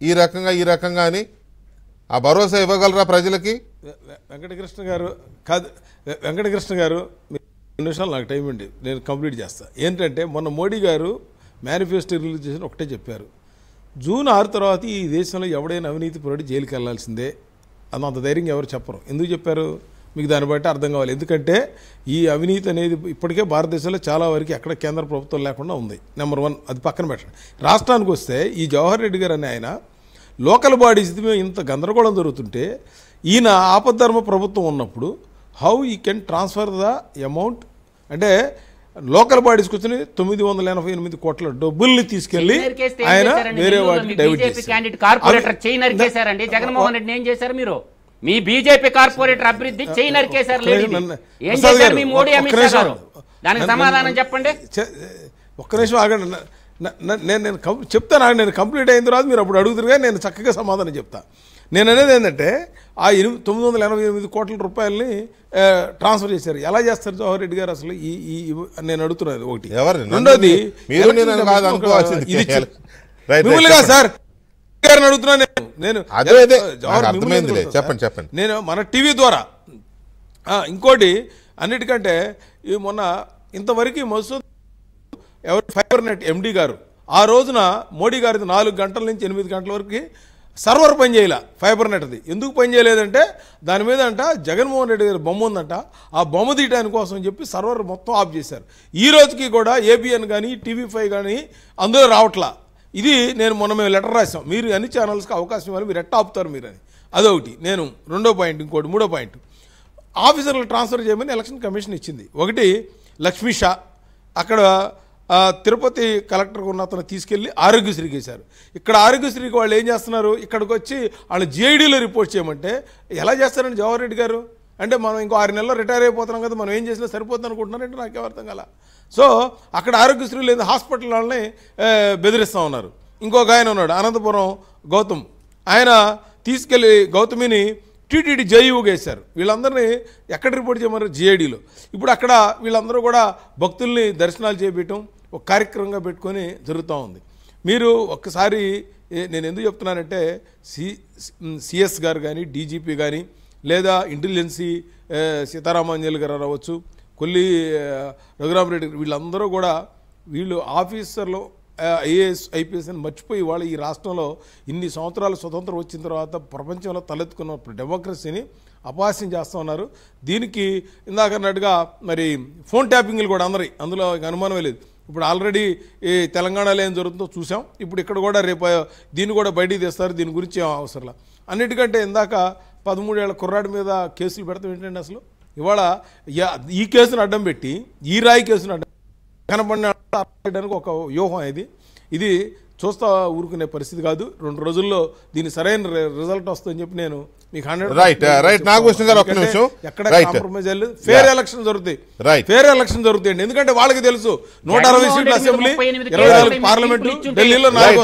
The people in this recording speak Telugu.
ఈ రకంగా అని ఆ భరోసా ఇవ్వగలరా ప్రజలకి? వెంకటకృష్ణ గారు కాదు, వెంకటకృష్ణ గారు 2 నిమిషాలు నాకు టైం అండి, నేను కంప్లీట్ చేస్తాను. ఏంటంటే మొన్న మోడీ గారు మేనిఫెస్టో రిలీజ్ చేసిన ఒకటే చెప్పారు, జూన్ 6 తర్వాత ఈ దేశంలో ఎవడైనా అవినీతి పరుడు జైలుకి వెళ్లాల్సిందే. అంత ధైర్యంగా ఎవరు చెప్పరు. ఎందుకు చెప్పారు మీకు దాన్ని బట్టి అర్థం కావాలి. ఎందుకంటే ఈ అవినీతి అనేది ఇప్పటికే భారతదేశంలో చాలా వరకు ఎక్కడ కేంద్ర ప్రభుత్వం లేకుండా ఉంది. నెంబర్ 1 అది పక్కన పెట్టండి. రాష్ట్రానికి వస్తే ఈ జవహర్ రెడ్డి గారు అనే ఆయన లోకల్ బాడీస్ ఇంత గందరగోళం జరుగుతుంటే ఈయన ఆపద్ధర్మ ప్రభుత్వం ఉన్నప్పుడు హౌ ఈ కెన్ ట్రాన్స్ఫర్ ద అమౌంట్ అంటే లోకల్ బాడీస్కి వచ్చిన 988 కోట్ల డబ్బుల్ని తీసుకెళ్లి ఆయన వేరే వాటికి డైవర్ట్ చేశారండి. జగన్మోహన్ రెడ్డి ఏం చేశారు? మీరు మీ బీజేపీ కార్పొరేటర్ అభివృద్ధి చేయి నరికేశారు. ఏం చేశారు మీ మోడీ అమిత్ షా గారు? దానికి సమాధానం చెప్పండి. ఒక్క నిమిషం ఆగండి, నేను చెప్తాను. నేను కంప్లీట్ అయిన తర్వాత మీరు అప్పుడు అడుగుతురుగా నేను చక్కగా సమాధానం చెప్తా. నేను అనేది ఏంటంటే ఆ 988 కోట్ల రూపాయలని ట్రాన్స్ఫర్ చేశారు. ఎలా చేస్తారు జవహర్ రెడ్డి గారు అసలు? నేను అడుగుతున్నాను ఒకటి. రెండోది సార్ గారిని అడుగుతున్నాను నేను చెప్పండి. నేను మన టీవీ ద్వారా ఇంకోటి అన్నిటికంటే మొన్న ఇంతవరకు మసూద్ ఎవరు ఫైబర్ నెట్ ఎండి గారు ఆ రోజున మోడీ గారిది 4 గంటల నుంచి 8 గంటల వరకు సర్వర్ పనిచేయాల. ఫైబర్ నెట్ది ఎందుకు పనిచేయలేదంటే దాని మీద అంట జగన్మోహన్ రెడ్డి గారి బొమ్మ ఉందంట, ఆ బొమ్మ తీయడానికి కోసం చెప్పి సర్వర్ మొత్తం ఆఫ్ చేశారు. ఈ రోజుకి కూడా ఏబిఎన్ కానీ TV5 కానీ అందులో రావట్లా. ఇది మేము లెటర్ రాసాం, మీరు అన్ని ఛానల్స్కి అవకాశం ఇవ్వాలి, మీరు ఎట్టా ఆపుతారు మీరు అని. అదొకటి. నేను రెండో పాయింట్. ఇంకోటి మూడో పాయింట్, ఆఫీసర్లు ట్రాన్స్ఫర్ చేయమని ఎలక్షన్ కమిషన్ ఇచ్చింది. ఒకటి లక్ష్మీ షా, అక్కడ తిరుపతి కలెక్టర్గా ఉన్న అతను తీసుకెళ్ళి ఆరోగ్యశ్రీకి వేశారు. ఇక్కడ ఆరోగ్యశ్రీకి వాళ్ళు ఏం చేస్తున్నారు, ఇక్కడికి వచ్చి వాళ్ళు GIDలో రిపోర్ట్ చేయమంటే ఎలా చేస్తారండి జవహర్ రెడ్డి గారు? అంటే మనం ఇంకో 6 నెలల్లో రిటైర్ అయిపోతున్నాం కదా, మనం ఏం చేసినా సరిపోతుంది అనుకుంటున్నారంటే నాకేం అర్థం కాల. సో అక్కడ ఆరోగ్యశ్రీ లేదు, హాస్పిటల్ వాళ్ళని బెదిరిస్తూ ఉన్నారు. ఇంకొక ఆయన ఉన్నాడు అనంతపురం గౌతమ్, ఆయన తీసుకెళ్ళి గౌతమిని TTD జేయూగా వేశారు. వీళ్ళందరినీ ఎక్కడ రిపోర్ట్ చేయమన్నారు? GIDలో. ఇప్పుడు అక్కడ వీళ్ళందరూ కూడా భక్తుల్ని దర్శనాలు చేపించడం ఒక కార్యక్రమంగా పెట్టుకొని జరుగుతూ ఉంది. మీరు ఒక్కసారి నేను ఎందుకు చెప్తున్నానంటే CS గారు కానీ DGP కానీ లేదా ఇంటెలిజెన్సీ సీతారామాంజలి గారు రావచ్చు, కొల్లి రఘురామరెడ్డి, వీళ్ళందరూ కూడా వీళ్ళు ఆఫీసర్లు IAS IPS అని మర్చిపోయి వాళ్ళు ఈ రాష్ట్రంలో ఇన్ని సంవత్సరాలు స్వతంత్రం వచ్చిన తర్వాత ప్రపంచంలో తలెత్తుకున్న డెమోక్రసీని అపహాస్యం చేస్తూ ఉన్నారు. దీనికి ఇందాక అన్నట్టుగా మరి ఫోన్ ట్యాపింగ్లు కూడా అందులో అనుమానమే లేదు. ఇప్పుడు ఆల్రెడీ ఈ తెలంగాణలో ఏం జరుగుతుందో చూసాం. ఇప్పుడు ఇక్కడ కూడా రేపు దీన్ని కూడా బయటికి తెస్తారు. దీని గురించి ఏం అవసరం. అన్నిటికంటే ఇందాక 13 ఏళ్ల కుర్రాడి మీద కేసులు పెడతాం ఏంటంటే అసలు ఇవాళ ఈ కేసును అడ్డం పెట్టి ఈ రాయి కేసును అడ్డం కనపడడానికి ఒక వ్యూహం ఇది చూస్తా ఊరుకునే పరిస్థితి కాదు. 2 రోజుల్లో దీని సరైన రిజల్ట్ వస్తుందని చెప్పి నేను మీకు 100% ఎక్కడ కాంప్రమైజ్ అయ్యలేదు. ఫేర్ ఎలక్షన్ జరుగుతాయి, ఫేర్ ఎలక్షన్ జరుగుతాయండి. ఎందుకంటే వాళ్ళకి తెలుసు 160 సీట్ల అసెంబ్లీ, 24 పార్లమెంటు, ఢిల్లీలో 4